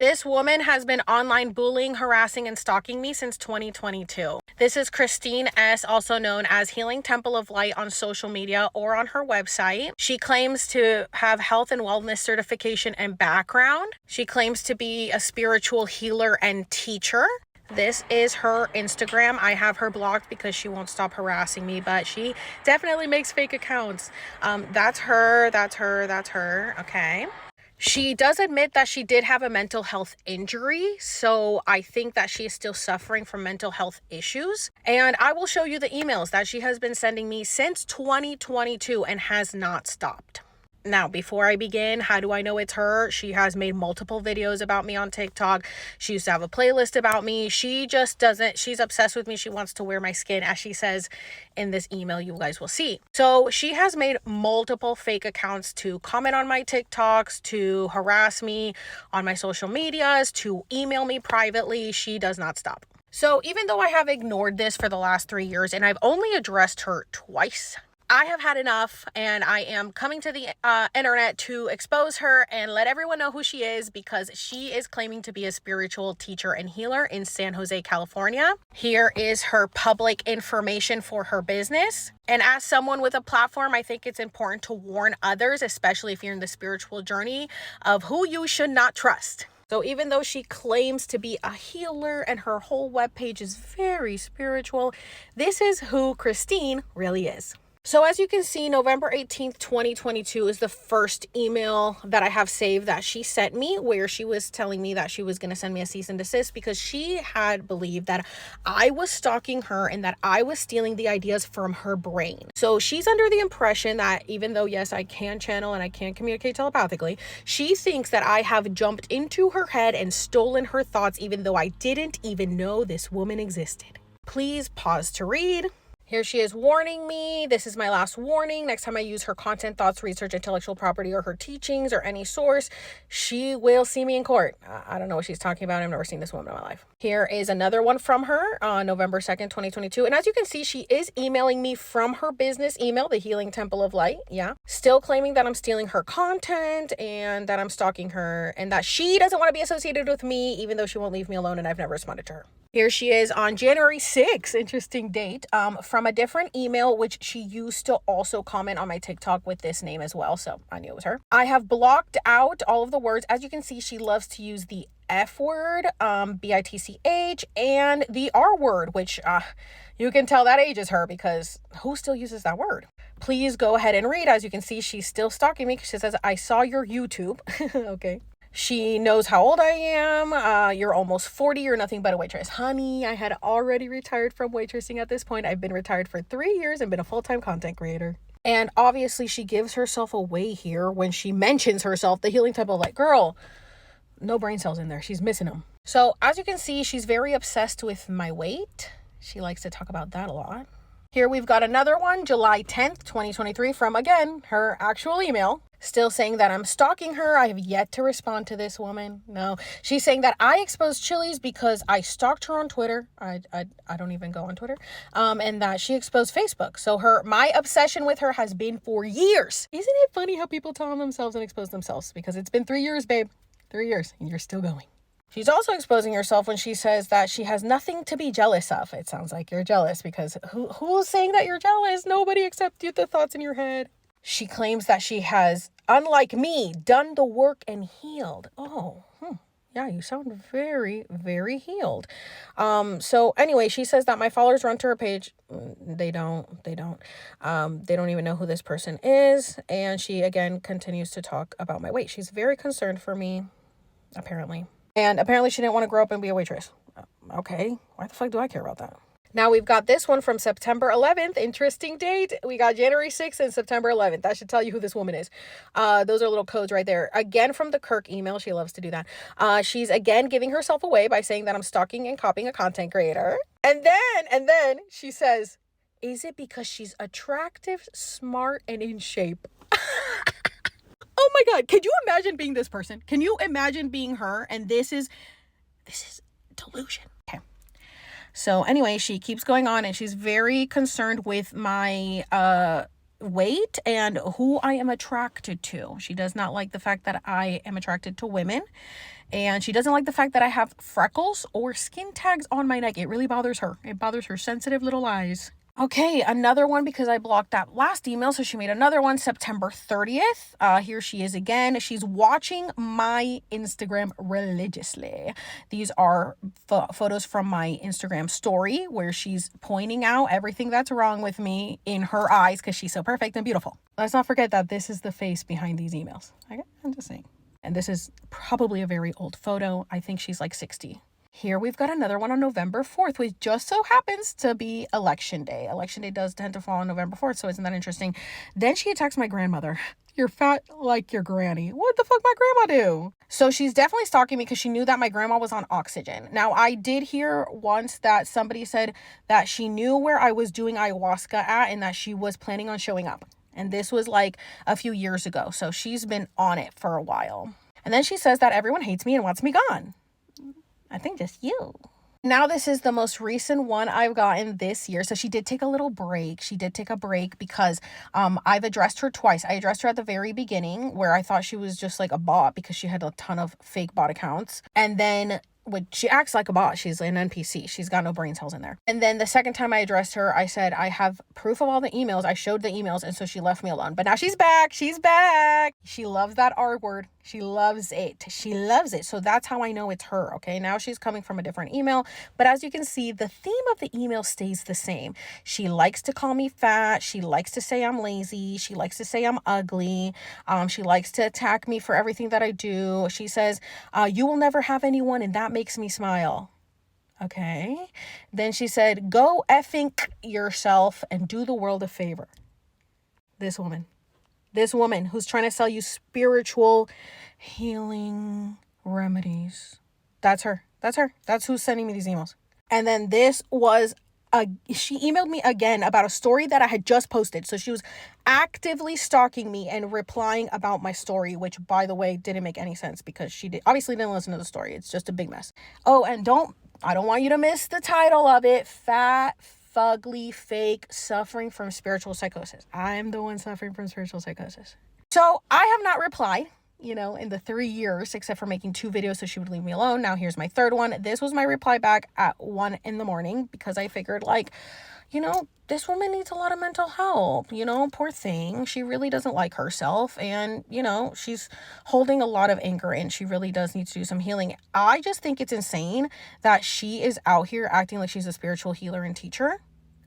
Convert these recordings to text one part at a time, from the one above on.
This woman has been online bullying, harassing, and stalking me since 2022. This is Christine S., also known as Healing Temple of Light on social media or on her website. She claims to have health and wellness certification and background. She claims to be a spiritual healer and teacher. This is her Instagram. I have her blocked because she won't stop harassing me, but she definitely makes fake accounts. That's her. Okay. She does admit that she did have a mental health injury, so I think that she is still suffering from mental health issues. And I will show you the emails that she has been sending me since 2022 and has not stopped. Now, before I begin, how do I know it's her? She has made multiple videos about me on TikTok. She used to have a playlist about me. She just doesn't, she's obsessed with me. She wants to wear my skin, as she says in this email you guys will see. So she has made multiple fake accounts to comment on my TikToks, to harass me on my social medias, to email me privately. She does not stop. So even though I have ignored this for the last 3 years and I've only addressed her twice, I have had enough, and I am coming to the internet to expose her and let everyone know who she is, because she is claiming to be a spiritual teacher and healer in San Jose, California. Here is her public information for her business. And as someone with a platform, I think it's important to warn others, especially if you're in the spiritual journey, of who you should not trust. So even though she claims to be a healer and her whole webpage is very spiritual, this is who Christine really is. So as you can see, November 18th, 2022 is the first email that I have saved that she sent me, where she was telling me that she was going to send me a cease and desist because she had believed that I was stalking her and that I was stealing the ideas from her brain. So she's under the impression that even though, yes, I can channel and I can communicate telepathically, she thinks that I have jumped into her head and stolen her thoughts, even though I didn't even know this woman existed. Please pause to read. Here she is warning me. This is my last warning. Next time I use her content, thoughts, research, intellectual property, or her teachings, or any source, she will see me in court. I don't know what she's talking about. I've never seen this woman in my life. Here is another one from her on November 2nd, 2022. And as you can see, she is emailing me from her business email, the Healing Temple of Light. Yeah. Still claiming that I'm stealing her content and that I'm stalking her and that she doesn't want to be associated with me, even though she won't leave me alone and I've never responded to her. Here she is on January 6th, interesting date, from a different email, which she used to also comment on my TikTok with this name as well. So I knew it was her. I have blocked out all of the words. As you can see, she loves to use the F word, bitch, and the R word, which you can tell that ages her, because who still uses that word? Please go ahead and read. As you can see, she's still stalking me because she says, I saw your YouTube. Okay. She knows how old I am. You're almost 40. You're nothing but a waitress. Honey, I had already retired from waitressing at this point. I've been retired for 3 years and been a full-time content creator. And obviously she gives herself away here when she mentions herself, the Healing Temple. Like, girl, no brain cells in there. She's missing them. So as you can see, she's very obsessed with my weight. She likes to talk about that a lot. Here we've got another one, July 10th, 2023, from, again, her actual email. Still saying that I'm stalking her. I have yet to respond to this woman. No, she's saying that I exposed Chili's because I stalked her on Twitter. I don't even go on Twitter. And that she exposed Facebook. So my obsession with her has been for years. Isn't it funny how people tell on themselves and expose themselves? Because it's been 3 years, babe. 3 years, and you're still going. She's also exposing herself when she says that she has nothing to be jealous of. It sounds like you're jealous, because who's saying that you're jealous? Nobody except you, the thoughts in your head. She claims that she has, unlike me, done the work and healed. Oh, yeah, you sound very, very healed. So anyway, she says that my followers run to her page. They don't even know who this person is. And she, again, continues to talk about my weight. She's very concerned for me, apparently. And apparently she didn't want to grow up and be a waitress. Okay, why the fuck do I care about that? Now we've got this one from September 11th. Interesting date. We got January 6th and September 11th. That should tell you who this woman is. Those are little codes right there. Again, from the Kirk email. She loves to do that. She's again giving herself away by saying that I'm stalking and copying a content creator. And then she says, is it because she's attractive, smart, and in shape? Oh my God. Could you imagine being this person? Can you imagine being her? And this is delusion. Okay. So anyway, she keeps going on and she's very concerned with my weight and who I am attracted to. She does not like the fact that I am attracted to women. And she doesn't like the fact that I have freckles or skin tags on my neck. It really bothers her. It bothers her sensitive little eyes. Okay, another one because I blocked that last email. So she made another one September 30th. Here she is again. She's watching my Instagram religiously. These are photos from my Instagram story where she's pointing out everything that's wrong with me in her eyes because she's so perfect and beautiful. Let's not forget that this is the face behind these emails. Okay? I'm just saying. And this is probably a very old photo. I think she's like 60. Here we've got another one on November 4th, which just so happens to be election day. Election day does tend to fall on November 4th, so isn't that interesting? Then she attacks my grandmother. You're fat like your granny. What the fuck my grandma do? So she's definitely stalking me because she knew that my grandma was on oxygen. Now, I did hear once that somebody said that she knew where I was doing ayahuasca at and that she was planning on showing up. And this was like a few years ago. So she's been on it for a while. And then she says that everyone hates me and wants me gone. I think just you. Now this is the most recent one I've gotten this year. So she did take a little break. She did take a break because I've addressed her twice. I addressed her at the very beginning where I thought she was just like a bot because she had a ton of fake bot accounts. And then when she acts like a bot, she's an NPC. She's got no brain cells in there. And then the second time I addressed her, I said, I have proof of all the emails. I showed the emails. And so she left me alone. But now she's back. She's back. She loves that R word. She loves it. She loves it. So that's how I know it's her. Okay. Now she's coming from a different email. But as you can see, the theme of the email stays the same. She likes to call me fat. She likes to say I'm lazy. She likes to say I'm ugly. She likes to attack me for everything that I do. She says, you will never have anyone, and that makes me smile. Okay. Then she said, go effing yourself and do the world a favor. This woman who's trying to sell you spiritual healing remedies. That's her. That's who's sending me these emails. And then this was she emailed me again about a story that I had just posted. So she was actively stalking me and replying about my story, which, by the way, didn't make any sense because she obviously didn't listen to the story. It's just a big mess. Oh, and I don't want you to miss the title of it. Fat, fugly, fake, suffering from spiritual psychosis. I'm the one suffering from spiritual psychosis. So I have not replied, in the 3 years, except for making 2 videos so she would leave me alone. Now here's my third one. This was my reply back at 1 a.m. because I figured this woman needs a lot of mental help, poor thing. She really doesn't like herself and, she's holding a lot of anger in. She really does need to do some healing. I just think it's insane that she is out here acting like she's a spiritual healer and teacher.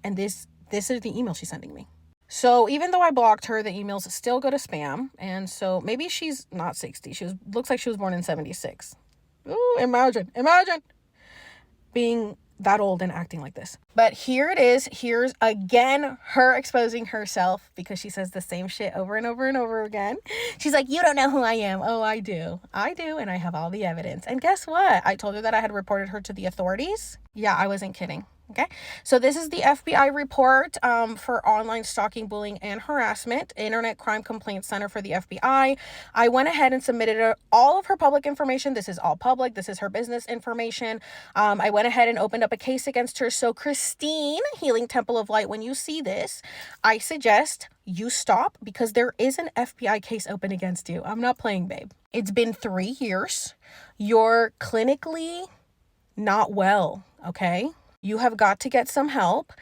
And this is the email she's sending me. So even though I blocked her, the emails still go to spam. And so maybe she's not 60. Looks like she was born in 76. Ooh, imagine being that old and acting like this. But here it is. Here's again her exposing herself because she says the same shit over and over and over again. She's like, you don't know who I am. Oh, I do. And I have all the evidence. And guess what? I told her that I had reported her to the authorities. Yeah, I wasn't kidding. Okay, so this is the FBI report for online stalking, bullying, and harassment, Internet Crime Complaint Center for the FBI. I went ahead and submitted all of her public information. This is all public. This is her business information. I went ahead and opened up a case against her. So Christine, Healing Temple of Light, when you see this, I suggest you stop because there is an FBI case open against you. I'm not playing, babe. It's been 3 years. You're clinically not well, okay? You have got to get some help.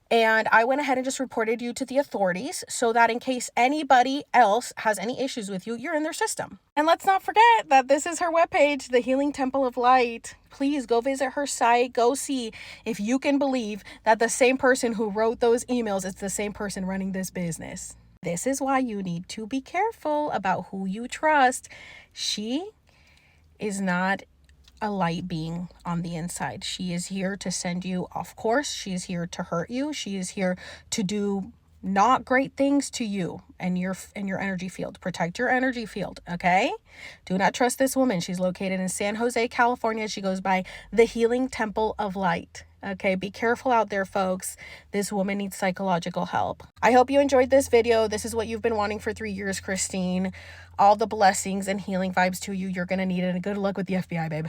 And I went ahead and just reported you to the authorities so that in case anybody else has any issues with you, you're in their system. And let's not forget that this is her webpage, the Healing Temple of Light. Please go visit her site. Go see if you can believe that the same person who wrote those emails is the same person running this business. This is why you need to be careful about who you trust. She is not a light being on the inside. She is here to send you off course. She is here to hurt you. She is here to do not great things to you and your energy field. Protect your energy field, okay? Do not trust this woman. She's located in San Jose, California. She goes by the Healing Temple of Light. Okay, be careful out there, folks. This woman needs psychological help. I hope you enjoyed this video. This is what you've been wanting for 3 years, Christine. All the blessings and healing vibes to you. You're going to need it. And good luck with the FBI, babe.